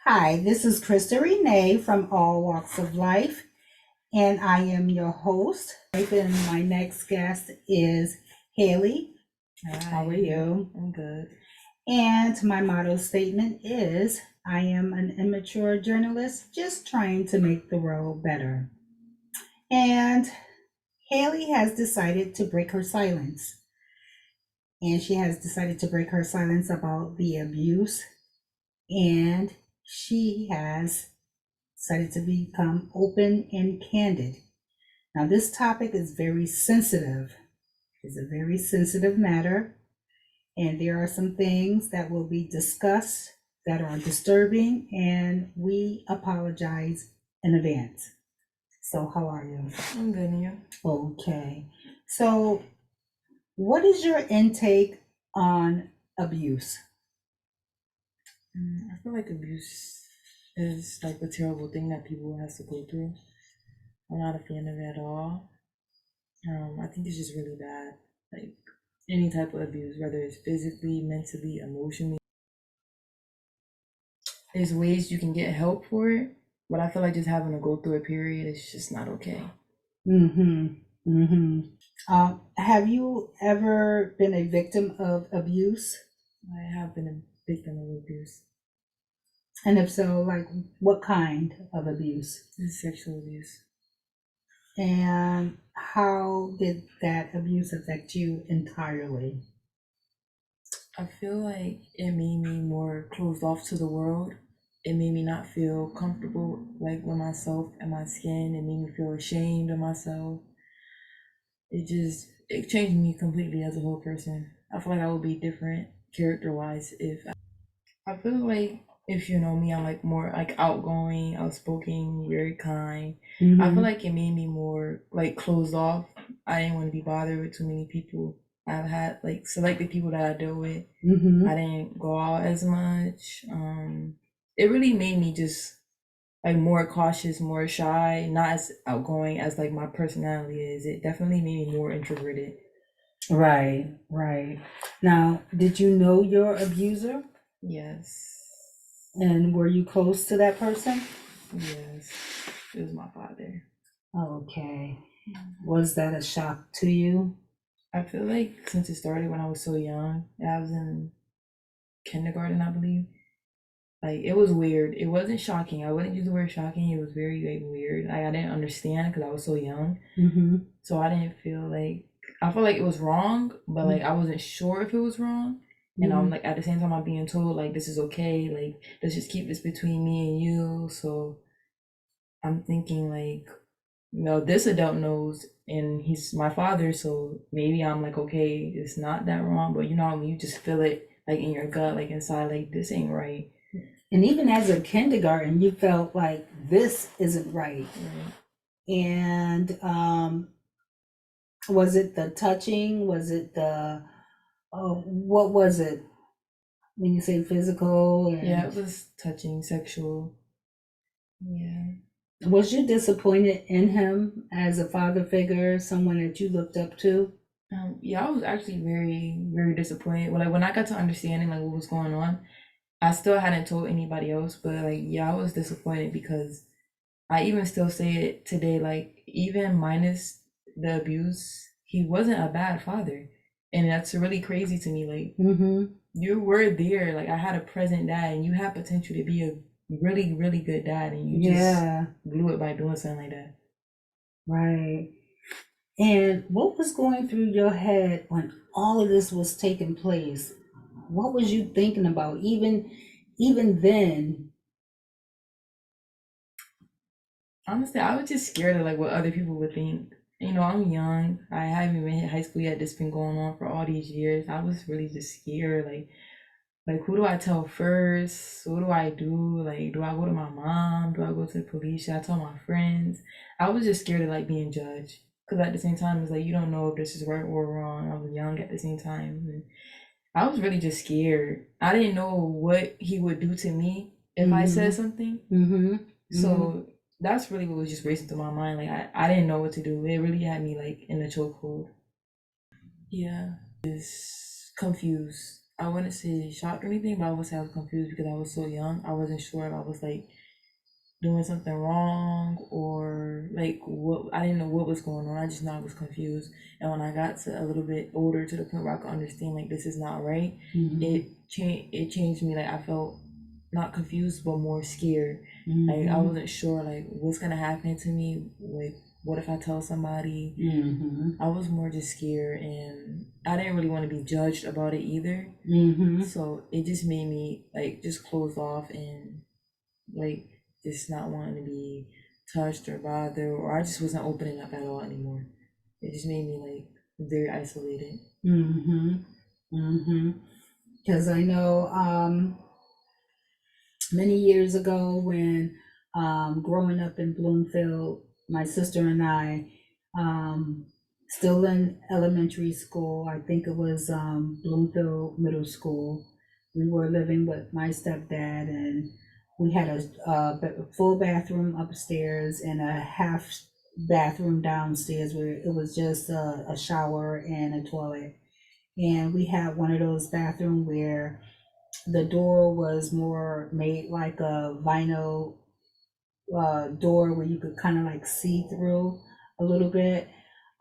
Hi, this is Krista Renee from All Walks of Life, and I am your host. And my next guest is Hailey. How are Hi, you? I'm good. And my motto statement is I am an immature journalist just trying to make the world better. And Hailey has decided to break her silence. And she has decided to break her silence about the abuse. And she has decided to become open and candid. Now, this topic is very sensitive. It's a very sensitive matter, and there are some things that will be discussed that are disturbing, and we apologize in advance. So, how are you? I'm good, and you? Okay. So, what is your intake on abuse? I feel like abuse is like a terrible thing that people have to go through. I'm not a fan of it at all. I think it's just really bad. Like any type of abuse, whether it's physically, mentally, emotionally. There's ways you can get help for it, but I feel like just having to go through a period is just not okay. Mm-hmm. Mm-hmm. Have you ever been a victim of abuse? I have been a victim of abuse. And if so, like what kind of abuse? It's sexual abuse. And how did that abuse affect you entirely? I feel like it made me more closed off to the world. It made me not feel comfortable like with myself and my skin. It made me feel ashamed of myself. It changed me completely as a whole person. I feel like I would be different character wise if I feel like if you know me, I'm like more like outgoing, outspoken, very kind. I feel Mm-hmm. like it made me more like closed off. I didn't want to be bothered with too many people. I've had like selected people that I deal with. I Mm-hmm. didn't go out as much. It really made me just like more cautious, more shy, not as outgoing as like my personality is. It definitely made me more introverted. Right, right. Now, did you know your abuser? Yes, And were you close to that person? yes, it was my father. Okay. Was that a shock to you? I feel like since it started when I was so young, I was in kindergarten, I believe. Like it was weird. It wasn't shocking. I wouldn't use the word shocking. It was very like weird. Like I didn't understand because I was so young. Mm-hmm. So I didn't feel like I felt like it was wrong, but like I wasn't sure if it was wrong. And I'm Mm-hmm. like at the same time I'm being told like this is okay, like let's just keep this between me and you. So I'm thinking like, this adult knows and he's my father, so maybe I'm like, okay, it's not that wrong, but when you just feel it like in your gut, like inside, like this ain't right. And even as a kindergarten, you felt like this isn't right. Right. And was it the touching? Was it the what was it when you say physical? Yeah, And it was touching, sexual. Yeah. was you disappointed in him as a father figure, someone that you looked up to? Yeah, I was actually very, very disappointed. Well, like when I got to understanding like what was going on, I still hadn't told anybody else, but like yeah, I was disappointed because I even still say it today, like even minus the abuse, he wasn't a bad father. And that's really crazy to me. Like Mm-hmm. you were there, like I had a present dad and you had potential to be a really, really good dad and you just Yeah, blew it by doing something like that. right. And what was going through your head when all of this was taking place? What was you thinking about even then? Honestly, I was just scared of like what other people would think. I'm young. I haven't even hit high school yet. This been going on for all these years. I was really just scared. Like who do I tell first? What do I do? Like, do I go to my mom? Do I go to the police? Should I tell my friends? I was just scared of like being judged. Cause at the same time, it's like you don't know if this is right or wrong. I was young at the same time, and I was really just scared. I didn't know what he would do to me if I said Mm-hmm. something. Mm-hmm. Mm-hmm. So that's really what was just racing through my mind. Like I didn't know what to do. It really had me like in a chokehold. Yeah, is confused. I wouldn't say shocked or anything, but I would say I was confused because I was so young. I wasn't sure if I was like doing something wrong or like what. I didn't know what was going on. I just know I was confused. And when I got to a little bit older, to the point where I could understand like this is not right, it changed me. Like I felt not confused but more scared. Like I wasn't sure like what's gonna happen to me. Like what if I tell somebody? I was more just scared, and I didn't really want to be judged about it either. So it just made me like just closed off and like just not wanting to be touched or bothered, or I just wasn't opening up at all anymore. It just made me like very isolated. Because I know many years ago when growing up in Bloomfield, my sister and I, still in elementary school, I think it was Bloomfield Middle School, we were living with my stepdad, and we had a full bathroom upstairs and a half bathroom downstairs where it was just a shower and a toilet. And we had one of those bathrooms where the door was more made like a vinyl door where you could kind of like see through a little bit.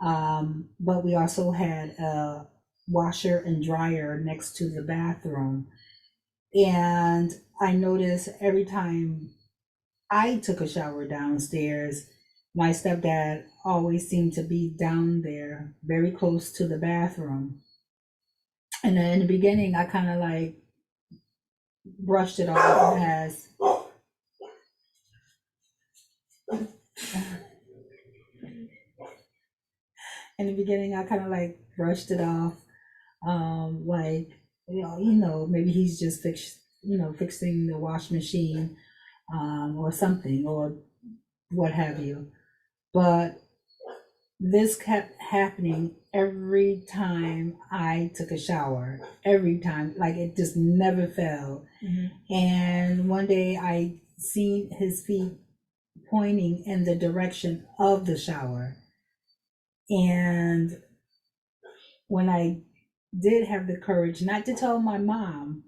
But we also had a washer and dryer next to the bathroom. And I noticed every time I took a shower downstairs, my stepdad always seemed to be down there very close to the bathroom. And then in the beginning, I kind of like brushed it off as in the beginning I kind of like brushed it off, like maybe he's just fixing the wash machine, or something, or what have you. But this kept happening every time I took a shower, every time, like it just never failed. And one day I seen his feet pointing in the direction of the shower. And when I did have the courage not to tell my mom,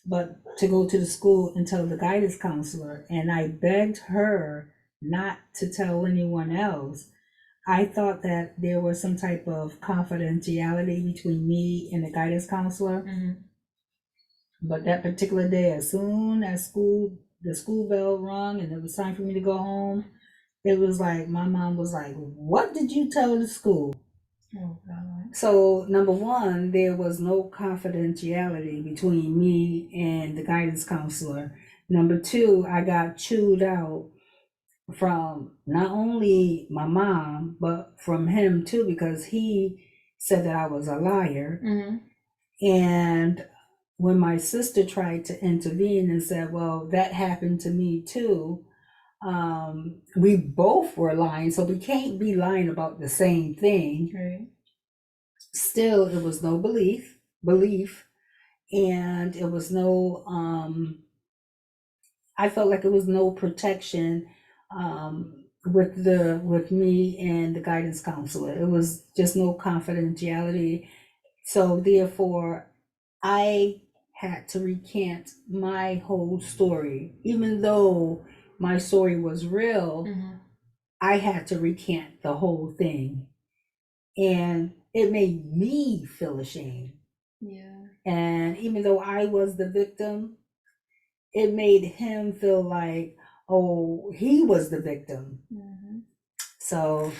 but to go to the school and tell the guidance counselor, and I begged her not to tell anyone else, I thought that there was some type of confidentiality between me and the guidance counselor. But that particular day, as soon as the school bell rung and it was time for me to go home, it was like my mom was like, "What did you tell the school?" Oh God. So, number one, there was no confidentiality between me and the guidance counselor. Number two, I got chewed out from not only my mom, but from him too, because he said that I was a liar. And when my sister tried to intervene and said, well, that happened to me too, we both were lying, so we can't be lying about the same thing. Right. Still, it was no belief, and it was no, I felt like it was no protection with me and the guidance counselor. It was just no confidentiality. So therefore, I had to recant my whole story, even though my story was real. I had to recant the whole thing, and it made me feel ashamed. Yeah. And even though I was the victim, it made him feel like, oh, he was the victim. So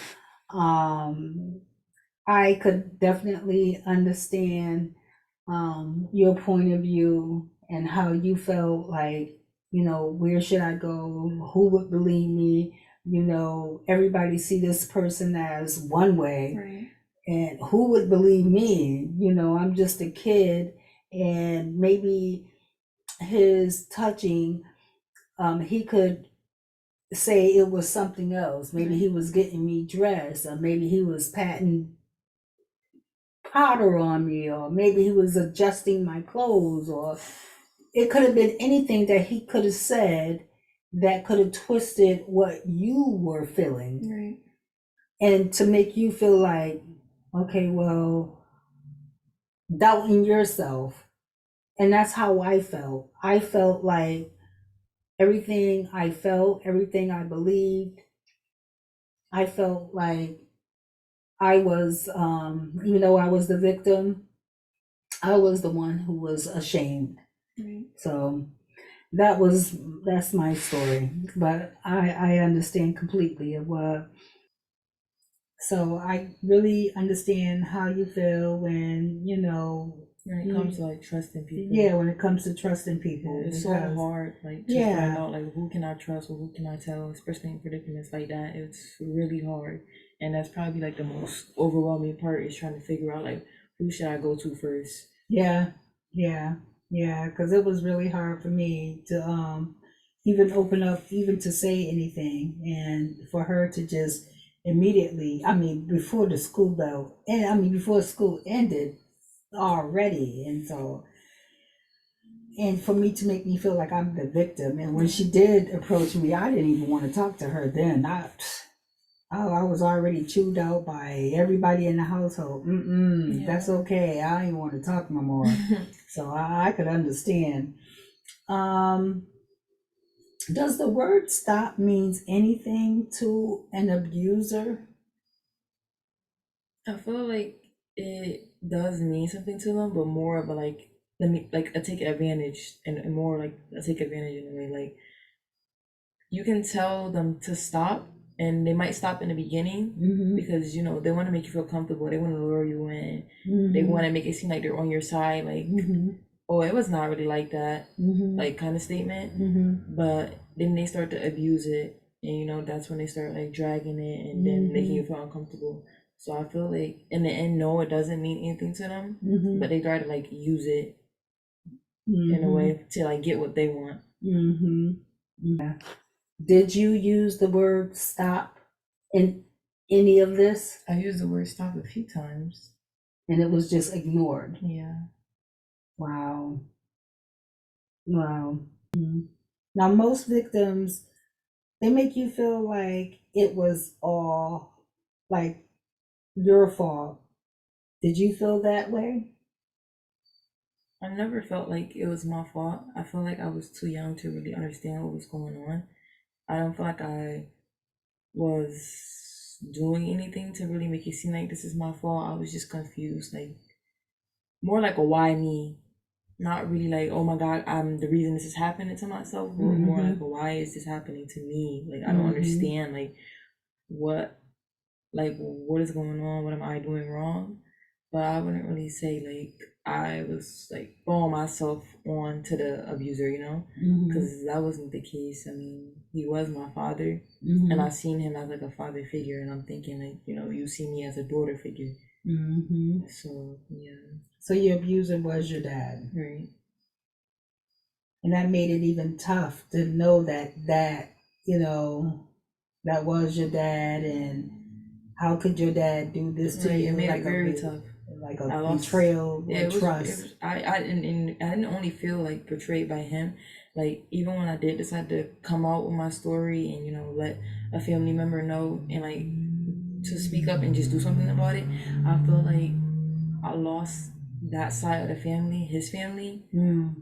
I could definitely understand your point of view and how you felt like, where should I go? Who would believe me? Everybody see this person as one way. Right. And who would believe me? I'm just a kid, and maybe his touching, he could say it was something else. Maybe he was getting me dressed, or maybe he was patting powder on me, or maybe he was adjusting my clothes, or it could have been anything that he could have said that could have twisted what you were feeling. Right. And to make you feel like, okay, well, doubting yourself, And that's how I felt. I felt like everything I felt, everything I believed, I felt like I was, even though I was the victim, I was the one who was ashamed. Right. So that's my story. But I understand completely of what. So I really understand how you feel when When it comes to like trusting people. yeah, when it comes to trusting people, It's so because hard, like to find yeah, out like who can I trust or who can I tell, especially in predicaments like that. It's really hard, and that's probably like the most overwhelming part is trying to figure out like who should I go to first. yeah, yeah, yeah, because it was really hard for me to even open up, even to say anything, and for her to just immediately, I mean, before the school bell, and I mean before school ended already, and so and for me to make me feel like I'm the victim. And when she did approach me, I didn't even want to talk to her then. I was already chewed out by everybody in the household. That's Yeah. okay. I don't even want to talk no more. So I could understand. Um, does the word stop means anything to an abuser? I feel like it does mean something to them, but more of a like let me like a take advantage and more like a take advantage in a way like you can tell them to stop and they might stop in the beginning because you know they want to make you feel comfortable, they want to lure you in, they want to make it seem like they're on your side, like oh it was not really like that, like kind of statement. But then they start to abuse it and you know that's when they start like dragging it and then making you feel uncomfortable. So I feel like in the end, no, it doesn't mean anything to them, but they try to like use it in a way to like get what they want. Did you use the word stop in any of this? I used the word stop a few times. And it was just ignored. Yeah. Wow. Wow. Now, most victims, they make you feel like it was all like your fault. Did you feel that way? I never felt like it was my fault. I feel like I was too young to really understand what was going on. I don't feel like I was doing anything to really make it seem like this is my fault. I was just confused, like more like a why me, not really like oh my god I'm the reason this is happening to myself, but more like a why is this happening to me? Like I don't understand what like what is going on? What am I doing wrong? But I wouldn't really say like I was like throwing myself on to the abuser, you know, because that wasn't the case. I mean, he was my father, and I seen him as like a father figure, and I'm thinking like you know you see me as a daughter figure. So yeah, So your abuser was your dad. right. And that made it even tough to know you know, that was your dad, and how could your dad do this to Right, you? it made Like it very tough. like I a lost. betrayal Yeah, or it was. trust. I didn't only feel like betrayed by him. Like even when I did decide to come out with my story and you know let a family member know and like to speak up and just do something about it, I feel like I lost that side of the family, his family,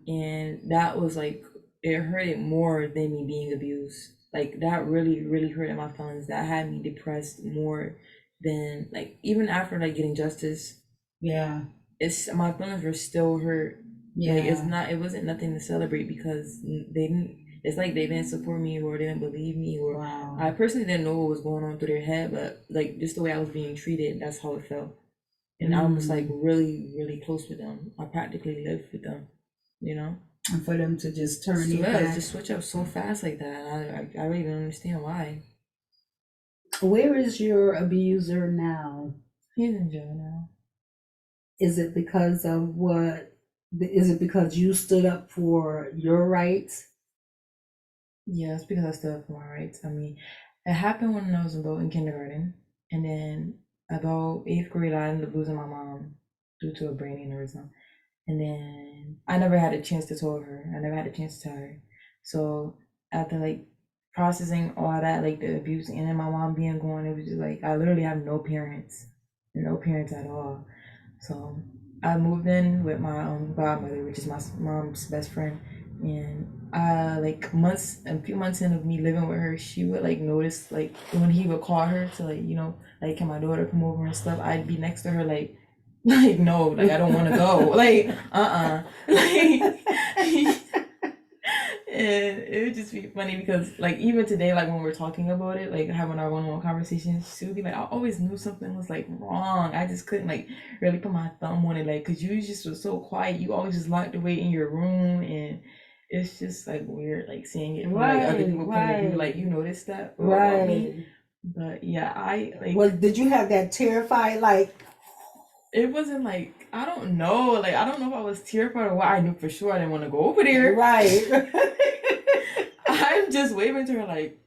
and that was like it hurted more than me being abused. Like that really, really hurted my feelings. That had me depressed more than like even after like getting justice. Yeah. It's my feelings were still hurt. Like it's Yeah. not. It wasn't nothing to celebrate because they didn't. It's like they didn't support me or they didn't believe me or Wow. I personally didn't know what was going on through their head, but like just the way I was being treated, that's how it felt. And I was like really, really close with them. I practically lived with them, you know. And for them to just turn So you yeah, back. just switch up so fast like that. I really don't understand why. Where is your abuser now? He's in jail now. Is it because of what? Is it because you stood up for your rights? Yeah, it's because I stood up for my rights. I mean, it happened when I was about in kindergarten, and then about eighth grade, I ended up losing my mom due to a brain aneurysm. And then I never had a chance to tell her. I never had a chance to tell her. So after like processing all that, like the abuse and then my mom being gone, it was just like I literally have no parents at all. So I moved in with my godmother, which is my mom's best friend, and like months, a few months in of me living with her, she would like notice like when he would call her to like like can my daughter come over and stuff, I'd be next to her like like no, like I don't want to go, like like and it would just be funny because like even today, like when we're talking about it, like having our one-on-one conversations, she would be like, I always knew something was like wrong. I just couldn't like really put my thumb on it, like because you just was so quiet. You always just locked away in your room, and it's just like weird, like seeing it from like other Right, people's point of view. Like right, you noticed that about me, right. but yeah, I Was like did you have that terrified like it wasn't like I don't know, like I don't know if I was terrified or what. I knew for sure I didn't want to go over there. right? I'm just waving to her like,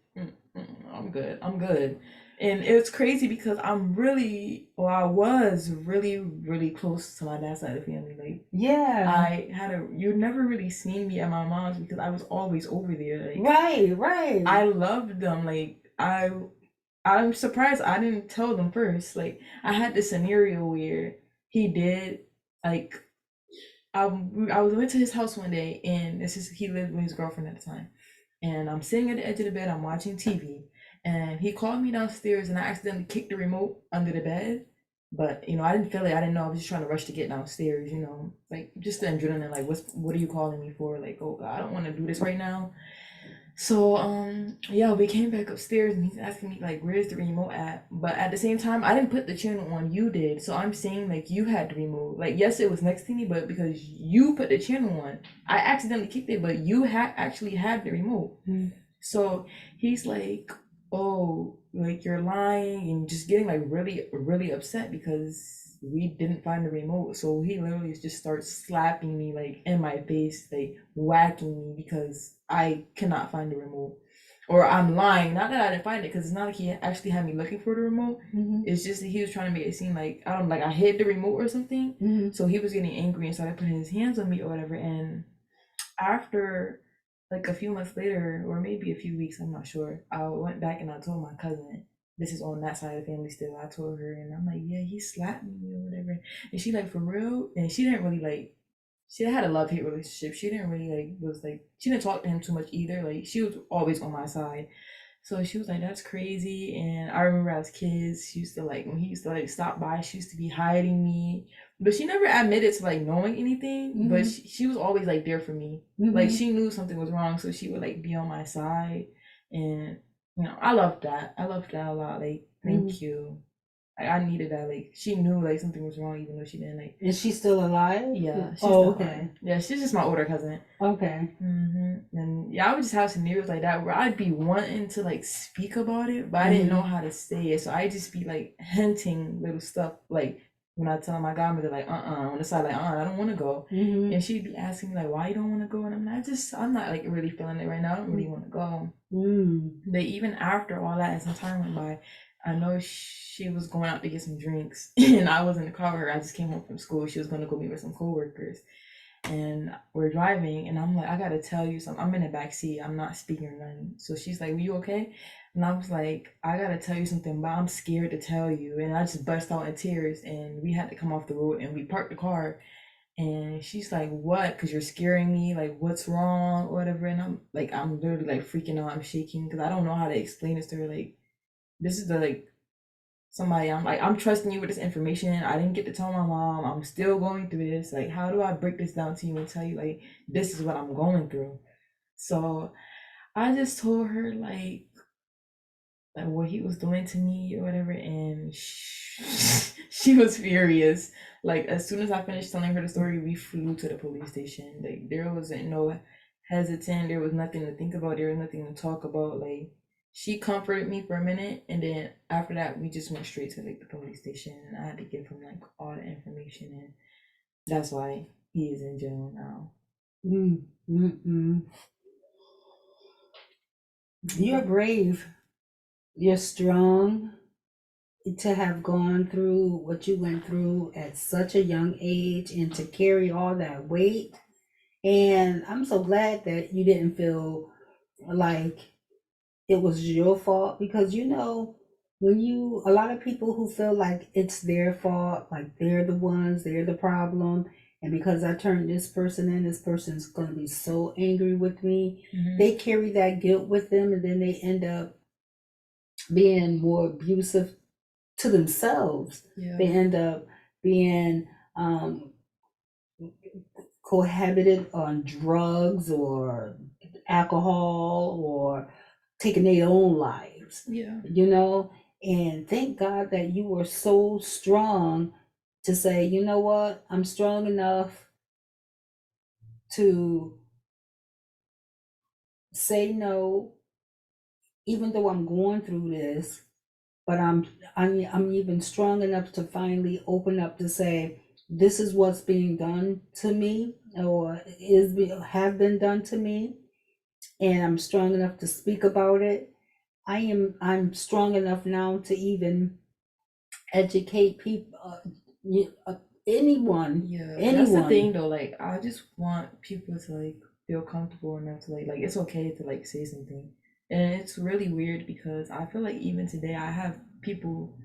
I'm good, I'm good. And it's crazy because I'm really, well, I was really, really close to my dad's side of the family. Like, Yeah. you never really seen me at my mom's because I was always over there. Like, Right, right. I loved them. Like, I'm surprised I didn't tell them first. Like, I had this scenario where he did, like, I went to his house one day, and he lived with his girlfriend at the time, and I'm sitting at the edge of the bed, I'm watching TV, and he called me downstairs, and I accidentally kicked the remote under the bed, but I didn't feel it, I didn't know, I was just trying to rush to get downstairs, like just the adrenaline, like what are you calling me for? Like, oh God, I don't want to do this right now. So yeah, we came back upstairs and he's asking me like where's the remote at? But at the same time I didn't put the channel on, you did. So I'm saying like you had the remote. Like yes it was next to me, but because you put the channel on, I accidentally kicked it, but you had actually had the remote. Mm. So he's like, oh, like you're lying and just getting like really, really upset because we didn't find the remote. So he literally just starts slapping me like in my face, like whacking me because I cannot find the remote. Or I'm lying. Not that I didn't find it, because it's not like he actually had me looking for the remote. Mm-hmm. It's just that he was trying to make it seem like I don't like I hid the remote or something. Mm-hmm. So he was getting angry and started putting his hands on me or whatever. And after like a few months later, or maybe a few weeks, I'm not sure, I went back and I told my cousin, this is on that side of the family still. I told her, and I'm like, yeah, he slapped me or whatever. And she like, for real? And she didn't really like, she had a love hate relationship. She didn't really she didn't talk to him too much either. Like, she was always on my side. So she was like, that's crazy. And I remember as kids, she used to like, when he used to like stop by, she used to be hiding me. But she never admitted to like knowing anything. Mm-hmm. But she was always like there for me. Mm-hmm. Like she knew something was wrong. So she would like be on my side. And, I loved that. I loved that a lot. Like, thank you. Like, I needed that. Like she knew like something was wrong, even though she didn't like. Is she still alive? Yeah. She's okay. Alive. Yeah, she's just my older cousin. Okay. And yeah, I would just have scenarios like that where I'd be wanting to like speak about it, but I didn't know how to say it. So I just be like hinting little stuff, like when I tell my godmother like on the side like I don't want to go, and she'd be asking me like why you don't want to go, and I'm not like really feeling it right now. I don't really want to go. But even after all that, as some time went by, I know she was going out to get some drinks, and I was in the car with her. I just came home from school. She was going to go meet with some coworkers, and we're driving, and I'm like, I gotta tell you something. I'm in the back seat. I'm not speaking or nothing. So she's like, "Were you okay?" And I was like, "I gotta tell you something, but I'm scared to tell you." And I just burst out in tears, and we had to come off the road, and we parked the car. And she's like, "What? Because you're scaring me. Like, what's wrong, or whatever." And I'm literally like freaking out. I'm shaking because I don't know how to explain this to her. Like, this is the like somebody I'm trusting you with this information. I didn't get to tell my mom. I'm still going through this. Like, how do I break this down to you and tell you like this is what I'm going through? So I just told her like what he was doing to me or whatever, and she was furious. Like as soon as I finished telling her the story, we flew to the police station. Like there wasn't no hesitant. There was nothing to think about. There was nothing to talk about. Like she comforted me for a minute, and then after that, we just went straight to like the police station, and I had to give him like all the information, and that's why he is in jail now. You're brave. You're strong to have gone through what you went through at such a young age and to carry all that weight. And I'm so glad that you didn't feel like it was your fault, because a lot of people who feel like it's their fault, like they're the problem, and because I turned this person in, this person's going to be so angry with me. Mm-hmm. They carry that guilt with them, and then they end up being more abusive to themselves. Yeah. They end up being cohabited on drugs or alcohol or taking their own lives, Yeah. you know. And thank God that you were so strong to say, you know what, I'm strong enough to say no, even though I'm going through this. But I'm even strong enough to finally open up to say, this is what's being done to me, or have been done to me, and I'm strong enough to speak about it. I'm strong enough now to even educate people, anyone, Yeah, and that's the thing anyone. though. Like, I just want people to like feel comfortable enough to like it's okay to like say something. And it's really weird because I feel like even today I have people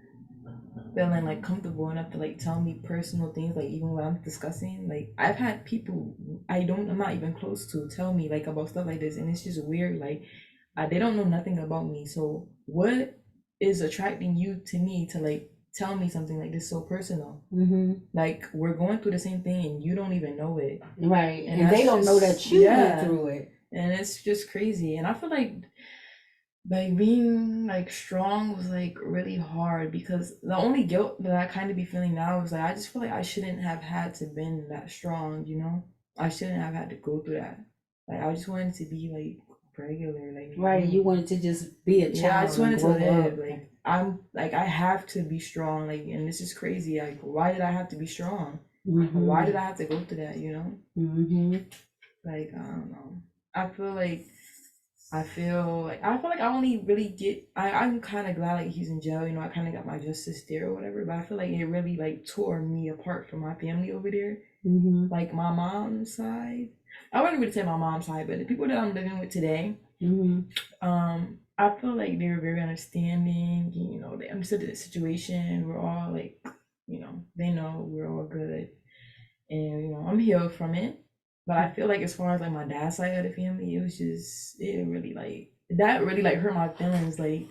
feeling like comfortable enough to like tell me personal things, like even when I'm discussing. Like I've had people I'm not even close to tell me like about stuff like this, and it's just weird. Like they don't know nothing about me. So what is attracting you to me to like tell me something like this so personal? Hmm. Like we're going through the same thing and you don't even know it. Right, And and they that's don't know just that you went yeah. through it. And it's just crazy. And I feel like being like strong was like really hard because the only guilt that I kind of be feeling now is like I just feel like I shouldn't have had to been that strong, you know? I shouldn't have had to go through that. Like I just wanted to be like regular, like Right, you normal. wanted to just be a Yeah, I child just and wanted to grow live. up. Like I'm like I have to be strong. Like and this is crazy. Like why did I have to be strong? Why Hmm. did I have to go through that? You know? Hmm. Like I don't know. I feel like I only really get I'm kind of glad like he's in jail. You know, I kind of got my justice there or whatever. But I feel like it really like tore me apart from my family over there. Hmm. Like my mom's side. I wouldn't really say my mom's side, but the people that I'm living with today, Hmm. I feel like they're very understanding. You know, they understood the situation. We're all like, you know, they know we're all good, and you know, I'm healed from it. But I feel like as far as like my dad's side of the family, it really like that really like hurt my feelings. Like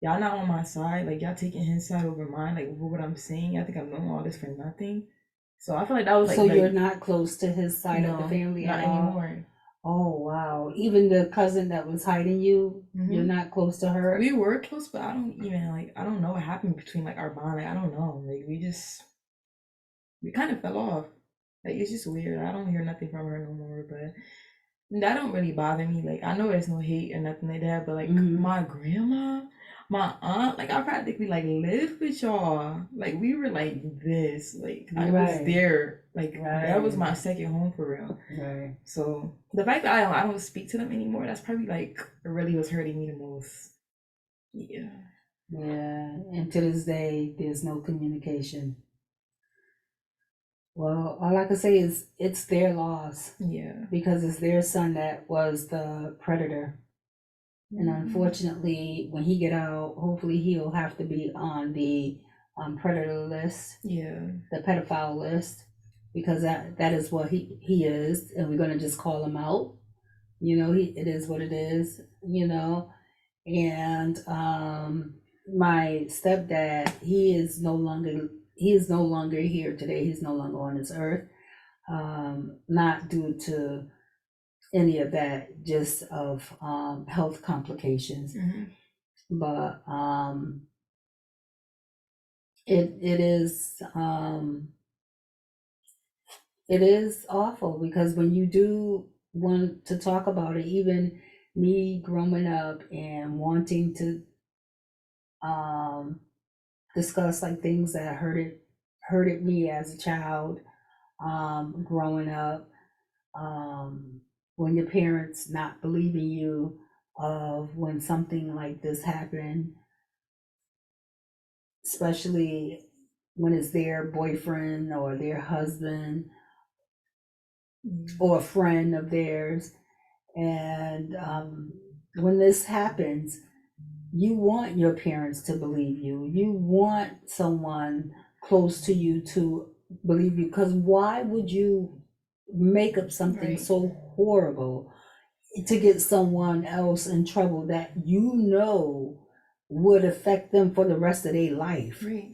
y'all not on my side. Like y'all taking his side over mine. Like for what I'm saying, I think I'm doing all this for nothing. So I feel like that was So you're like not close to his side of the no, family at not all? anymore. Oh, wow. Even the cousin that was hiding you, you're Hmm. not close to her? We were close, but I don't know what happened between like our bond. Like I don't know. Like we kind of fell off. Like it's just weird. I don't hear nothing from her no more. But that don't really bother me. Like I know there's no hate or nothing like that. But like Hmm. my grandma, my aunt, like I practically like lived with y'all. Like we were like this. Like I was Right, there. Like that was right, my second home for real. right. So the fact that I don't speak to them anymore, that's probably like really was hurting me the most. Yeah. Yeah, and to this day, there's no communication. Well, all I can say is it's their loss Yeah. because it's their son that was the predator. And Hmm. unfortunately, when he get out, hopefully he'll have to be on the predator list, Yeah. the pedophile list, because that is what he is, and we're gonna just call him out. It is what it is. And my stepdad, he is no longer here today. He's no longer on this earth. Not due to any of that, just of health complications. Hmm. But it is awful because when you do want to talk about it, even me growing up and wanting to um, discuss like things that hurted me as a child, growing up, um, when your parents not believing you of when something like this happened, especially when it's their boyfriend or their husband or a friend of theirs. And when this happens, You want your parents to believe you. You want someone close to you to believe you. Because why would you make up something Right. so horrible to get someone else in trouble that you know would affect them for the rest of their life? Right.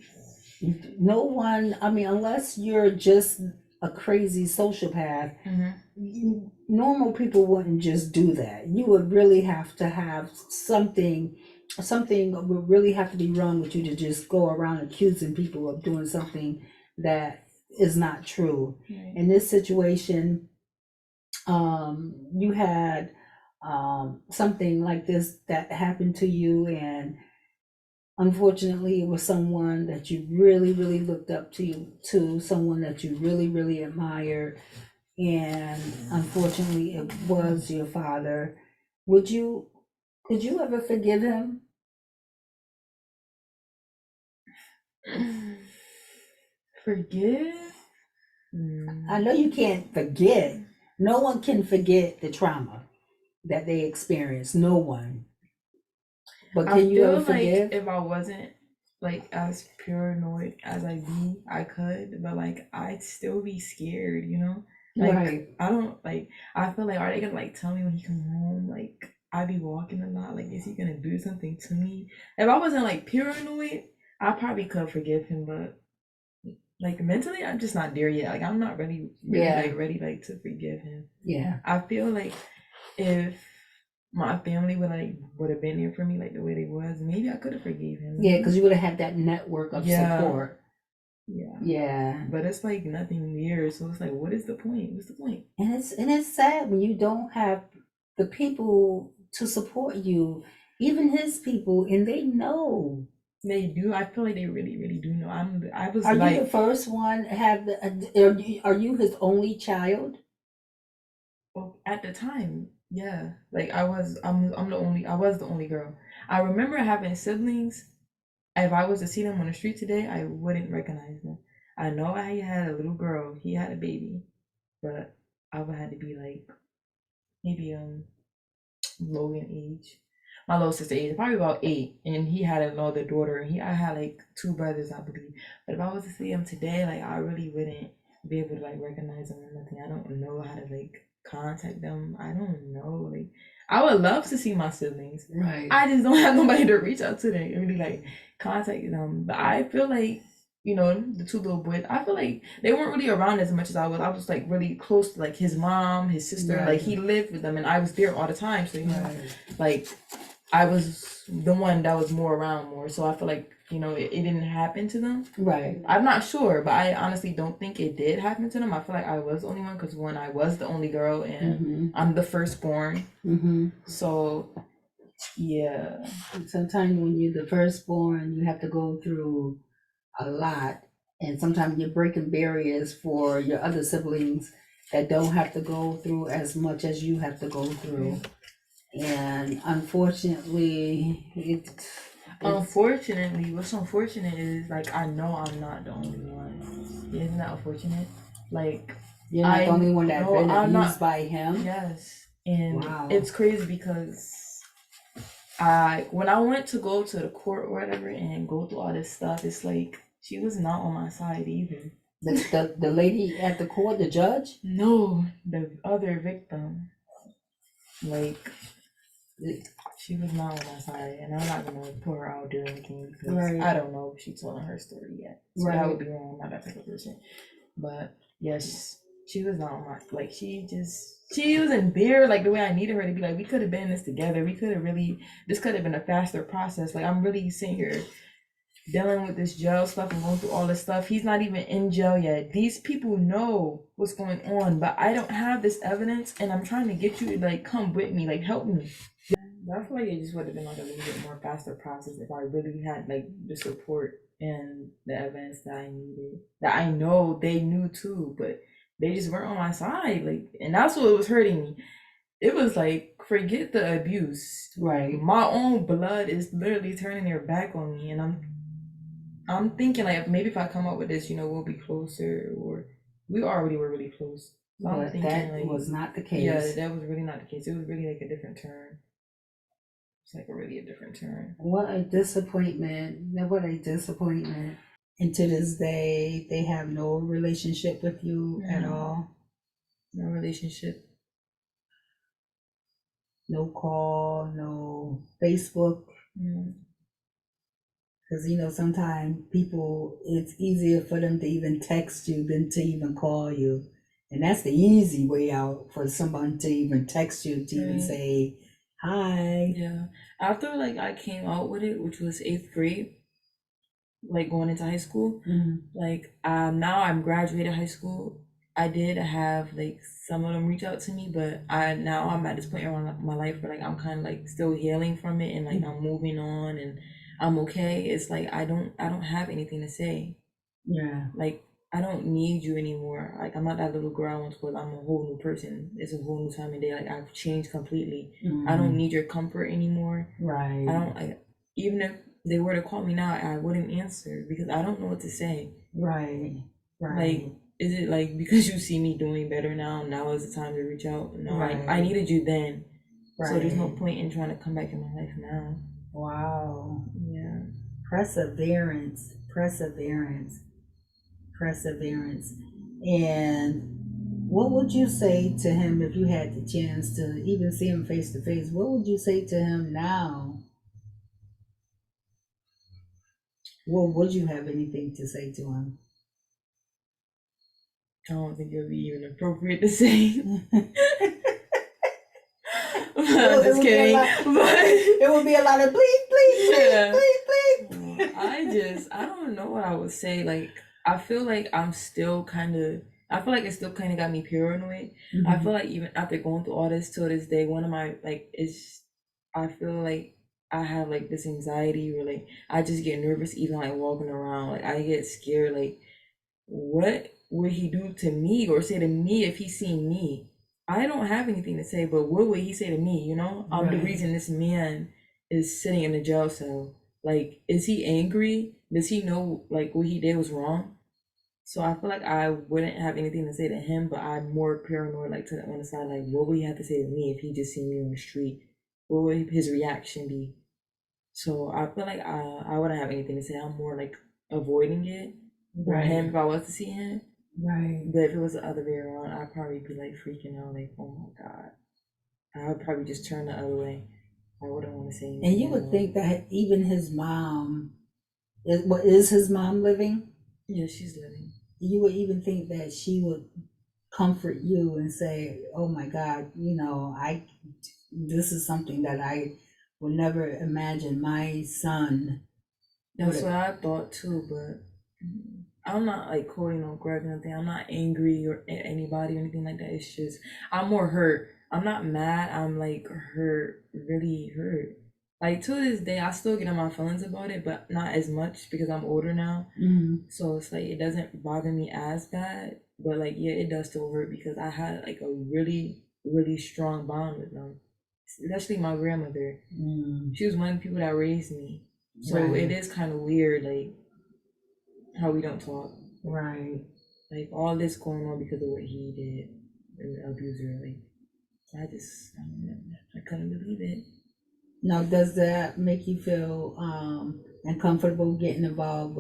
No one, I mean, unless you're just a crazy sociopath, normal people wouldn't just do that. You would really have to have something would really have to be wrong with you to just go around accusing people of doing something that is not true. Right. In this situation, you had something like this that happened to you, and unfortunately it was someone that you really really looked up to someone that you really really admired, and unfortunately it was your father. Would you could you ever forgive him? Forgive? I know you can't forget. No one can forget the trauma that they experienced. No one. But I can you ever feel like forgive? if I wasn't like as paranoid as I be, I could, but like I'd still be scared, you know? Like Right. I don't like I feel like are they gonna like tell me when he come home? Like I be walking a lot, like is he gonna do something to me? If I wasn't like paranoid, I probably could forgive him, but like mentally I'm just not there yet. Like I'm not really Yeah. like ready like to forgive him. Yeah. I feel like if my family would have been there for me like the way they was, maybe I could have forgave him. Yeah, because you would have had that network of Yeah. support. Yeah. Yeah. But it's like nothing there. So it's like, what is the point? What's the point? And it's sad when you don't have the people to support you, even his people, and they know. They do. I feel like they really, really do know. I was Are you the like, first one have are you his only child? well, at the time, yeah. Like I'm the only I was the only girl. I remember having siblings. If I was to see them on the street today, I wouldn't recognize them. I know I had a little girl, he had a baby, but I would have to be like maybe low in age. My little sister age, probably about 8, and he had another daughter. I had like 2 brothers, I believe. But if I was to see him today, like I really wouldn't be able to like recognize them or nothing. I don't know how to like contact them. I don't know. Like I would love to see my siblings. Right. I just don't have nobody to reach out to them and really like contact them. But I feel like the 2 little boys, I feel like they weren't really around as much as I was. I was like really close to like his mom, his sister. Like Right. he lived with them and I was there all the time. So Right. like I was the one that was more around more. So I feel like, it didn't happen to them. Right. I'm not sure, but I honestly don't think it did happen to them. I feel like I was the only one because I was the only girl and Mm-hmm. I'm the firstborn. Mm-hmm. So yeah. Sometimes when you're the firstborn, you have to go through a lot, and sometimes you're breaking barriers for your other siblings that don't have to go through as much as you have to go through. And unfortunately, Unfortunately, what's unfortunate is like I know I'm not the only one. Isn't that unfortunate? Like you're not the only one that's been I'm abused not. by him. Yes, and Wow. it's crazy because when I went to go to the court or whatever and go through all this stuff, it's like she was not on my side either. The lady at the court, the judge? No, the other victim. Like she was not on my side, and I'm not gonna put her out there or anything because Right. I don't know if she's telling her story yet. So that Right. would be wrong. I'm not that type of person. But yes, she was not on my like. She wasn't there like the way I needed her to be. Like we could have been in this together. We could have really. This could have been a faster process. Like I'm really sitting here dealing with this jail stuff and going through all this stuff. He's not even in jail yet. These people know what's going on, but I don't have this evidence, and I'm trying to get you to like come with me, like help me. I feel like it just would have been like a little bit more faster process if I really had like the support and the evidence that I needed. That I know they knew too, but they just weren't on my side. Like, and that's what was hurting me. It was like, forget the abuse. Right. My own blood is literally turning their back on me, and I'm thinking like maybe if I come up with this, we'll be closer, or we already were really close. So I'm But thinking that like, was not the case. yeah, that was really not the case. It was really like a different turn. It's like really a different turn. What a disappointment. What a disappointment. And to this day, they have no relationship with you at all. No relationship. No call, no Facebook. Because, sometimes people, it's easier for them to even text you than to even call you. And that's the easy way out for someone to even text you, to even say, hi. Yeah. After like I came out with it, which was 8th grade, like going into high school, like now I'm graduated high school. I did have like some of them reach out to me, but now I'm at this point in my life where like I'm kind of like still healing from it, and like I'm moving on and I'm okay. It's like I don't have anything to say. Yeah. Like I don't need you anymore. Like I'm not that little girl I once was. I'm a whole new person. It's a whole new time of day. Like I've changed completely. I don't need your comfort anymore. Right. I don't like, even if they were to call me now, I wouldn't answer because I don't know what to say. Right. Like, is it like because you see me doing better now? Now is the time to reach out. No, I needed you then. So there's no point in trying to come back in my life now. Wow. Yeah. Perseverance. And what would you say to him if you had the chance to even see him face to face? What would you say to him now? Well, would you have anything to say to him? I don't think it would be even appropriate to say. I'm just kidding. But it would be a lot of bleep, bleep, bleep, bleep. I don't know what I would say. Like, I feel like I feel like it still kind of got me paranoid. I feel like even after going through all this till this day, one of my, I feel like I have like this anxiety where like, I just get nervous even like walking around. Like, I get scared. Like, what would he do to me or say to me if he seen me? I don't have anything to say, but what would he say to me? I'm the reason this man is sitting in a jail cell. Like, is he angry? Does he know like what he did was wrong? So I feel like I wouldn't have anything to say to him, but I'm more paranoid, like to the other side, like what would he have to say to me if he just seen me on the street? What would his reaction be? So I feel like I wouldn't have anything to say. I'm more like avoiding it for him if I was to see him. Right. But if it was the other way around, I'd probably be like freaking out, like, oh my God. I would probably just turn the other way. I wouldn't want to say anything. And you would think that even his mom, is his mom living? Yeah, she's living. You would even think that she would comfort you and say, oh my God, this is something that I would never imagine my son. That's what I thought too, but I'm not like quoting on Greg or anything. I'm not angry or at anybody or anything like that. It's just I'm more hurt. I'm not mad. I'm like hurt, really hurt. Like to this day, I still get on my feelings about it, but not as much because I'm older now. So it's like it doesn't bother me as bad. But like yeah, it does still hurt because I had like a really, really strong bond with them, especially my grandmother. She was one of the people that raised me. So it is kind of weird, like how we don't talk. Right. Like all this going on because of what he did and the abuser. Like I couldn't believe it. Now, does that make you feel uncomfortable getting involved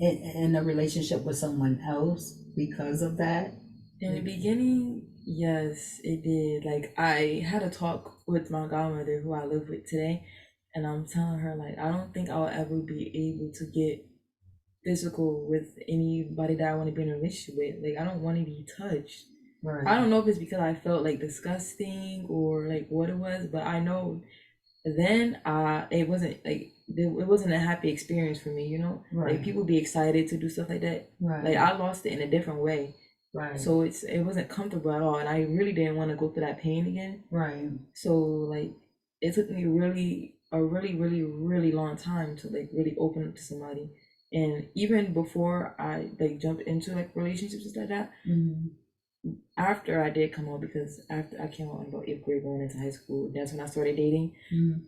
in a relationship with someone else because of that? In the beginning, yes, it did. Like I had a talk with my godmother who I live with today, and I'm telling her like I don't think I'll ever be able to get physical with anybody that I want to be in a relationship with. Like I don't want to be touched. Right. I don't know if it's because I felt like disgusting or like what it was, but I know then it wasn't like it wasn't a happy experience for me, Like people be excited to do stuff like that. Like I lost it in a different way. So it wasn't comfortable at all, and I really didn't want to go through that pain again. So like it took me a really, really long time to like really open up to somebody. And even before I like jumped into like relationships like that, after I did come out, because after I came out in about 8th grade going into high school, that's when I started dating.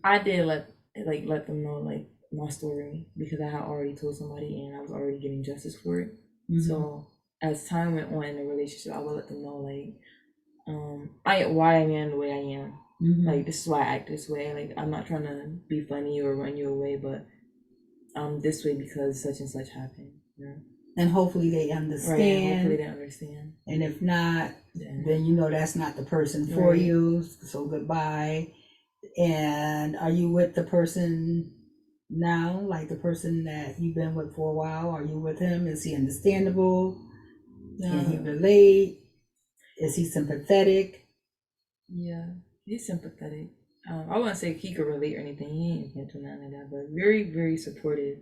I did let them know like my story because I had already told somebody and I was already getting justice for it. So as time went on in the relationship, I would let them know like why I am the way I am. Like, this is why I act this way. Like, I'm not trying to be funny or run you away, but I'm this way because such and such happened. You know? And hopefully they Right. understand. Hopefully they understand. And if not, Yeah. then you know that's not the person for Right. you. So goodbye. And are you with the person now? Like the person that you've been with for a while? Are you with him? Is he understandable? Can he relate? Is he sympathetic? Yeah, he's sympathetic. I wouldn't say he could relate or anything. He ain't been through nothing like that, but very, very supportive.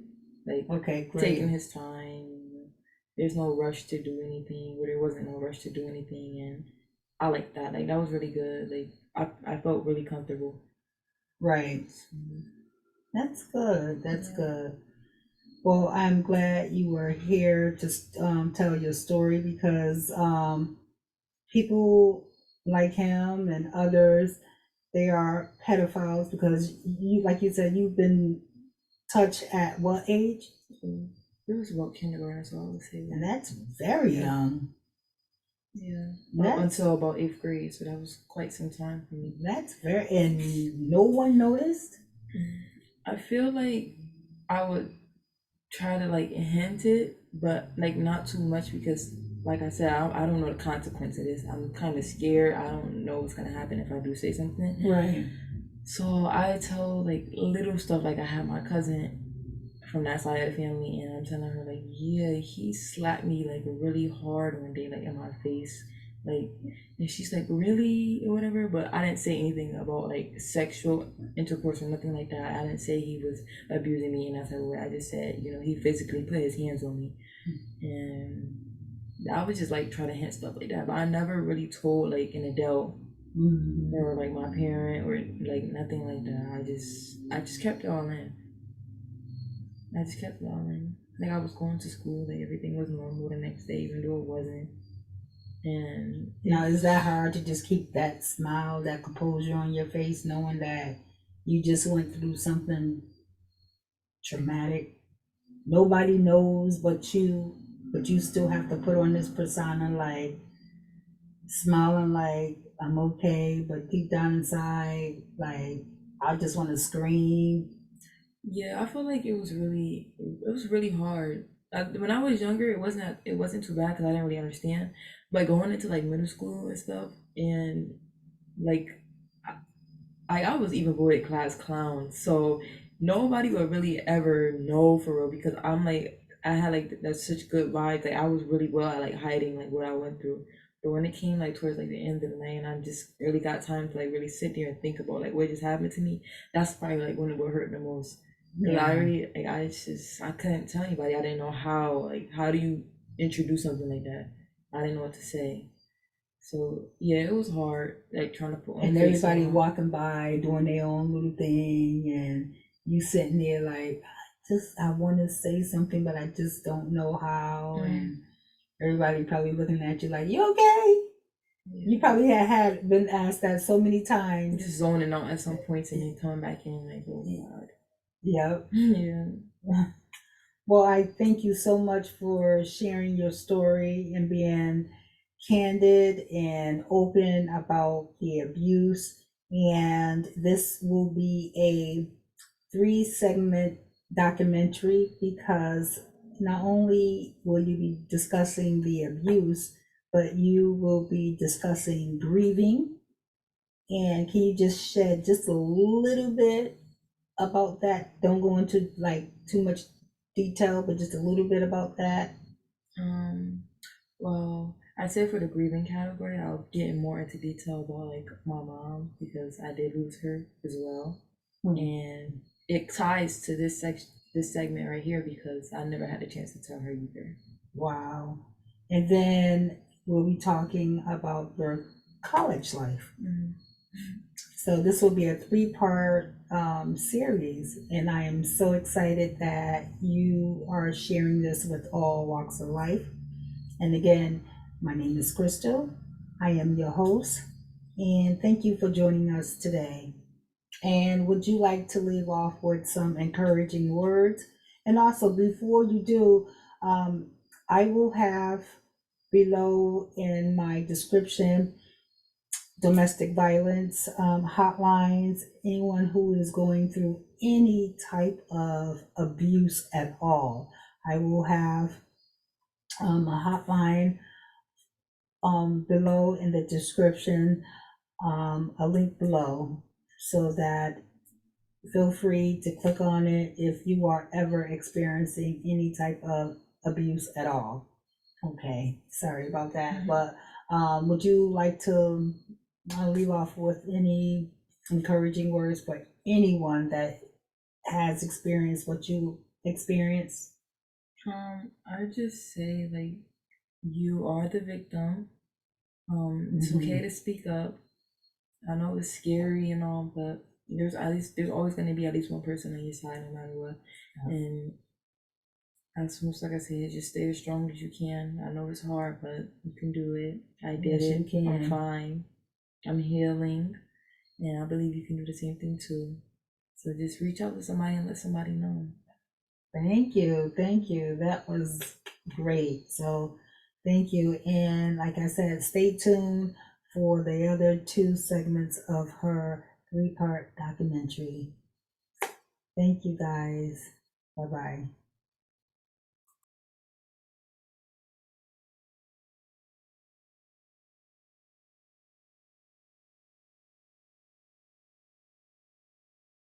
Like, Okay, great. taking his time. There's no rush to do anything, or there wasn't no rush to do anything, and I like that. Like, that was really good. Like, I felt really comfortable. Right. That's good. That's good. Well, I'm glad you were here to tell your story because people like him and others, they are pedophiles because you, like you said, you've been touched at what age? It was about kindergarten, so I would say. And that's very young. Yeah. Up until about 8th grade, so that was quite some time for me. That's very, and no one noticed? I feel like I would try to like hint it, but like not too much because, like I said, I don't know the consequence of this. I'm kind of scared. I don't know what's gonna happen if I do say something. Right. So I tell like little stuff. Like, I have my cousin from that side of the family, and I'm telling her like, yeah, he slapped me like really hard one day, like in my face, like, and she's like, really, or whatever. But I didn't say anything about like sexual intercourse or nothing like that. I didn't say he was abusing me in that type of way. I just said, you know, he physically put his hands on me, and I would just like try to hint stuff like that. But I never really told like an adult or like my parent or like nothing like that. I just kept it all in. I just kept going. Like, I was going to school, like everything was normal the next day, even though it wasn't. And now, is that hard to just keep that smile, that composure on your face, knowing that you just went through something traumatic? Nobody knows but you still have to put on this persona, like smiling, like I'm okay, but deep down inside, like I just want to scream. yeah, I feel like it was really hard. When I was younger, it wasn't too bad because I didn't really understand. But going into like middle school and stuff, and like I was even voted class clown, so nobody would really ever know for real because I'm like, I had like that's such good vibes. Like, I was really well at like hiding like what I went through. But when it came like towards like the end of the night, and I just really got time to like really sit there and think about like what just happened to me, that's probably like when it would hurt the most. Cause I already like I couldn't tell anybody. I didn't know how do you introduce something like that. I didn't know what to say. So yeah, it was hard, like trying to put on And face everybody on. walking by doing their own little thing, and you sitting there like, I want to say something, but I just don't know how. And everybody probably looking at you like, you okay? You probably had been asked that so many times. Just zoning out at some points and then coming back in like, oh God. Yep. Yeah. Well, I thank you so much for sharing your story and being candid and open about the abuse. And this will be a 3-segment documentary because not only will you be discussing the abuse, but you will be discussing grieving. And can you just shed just a little bit about that? Don't go into like too much detail, but just a little bit about that. Well, I said for the grieving category, I'll get more into detail about like my mom because I did lose her as well, and it ties to this segment right here because I never had a chance to tell her either. Wow. And then we'll be talking about your college life. So this will be a 3-part series, and I am so excited that you are sharing this with all walks of life. And again, my name is Crystal. I am your host, and thank you for joining us today. And would you like to leave off with some encouraging words? And also, before you do, I will have below in my description domestic violence hotlines, anyone who is going through any type of abuse at all. I will have a hotline below in the description, a link below, so that feel free to click on it if you are ever experiencing any type of abuse at all. Okay, sorry about that, but would you like to leave off with any encouraging words for anyone that has experienced what you experienced? I just say like you are the victim. It's okay to speak up. I know it's scary and all, but there's always gonna be at least one person on your side no matter what. And as much like I said, just stay as strong as you can. I know it's hard, but you can do it. I did Yes, you it. can. I'm fine. I'm healing. And I believe you can do the same thing too. So just reach out to somebody and let somebody know. Thank you. Thank you. That was great. So thank you. And like I said, stay tuned for the other two segments of her three-part documentary. Thank you guys. Bye bye.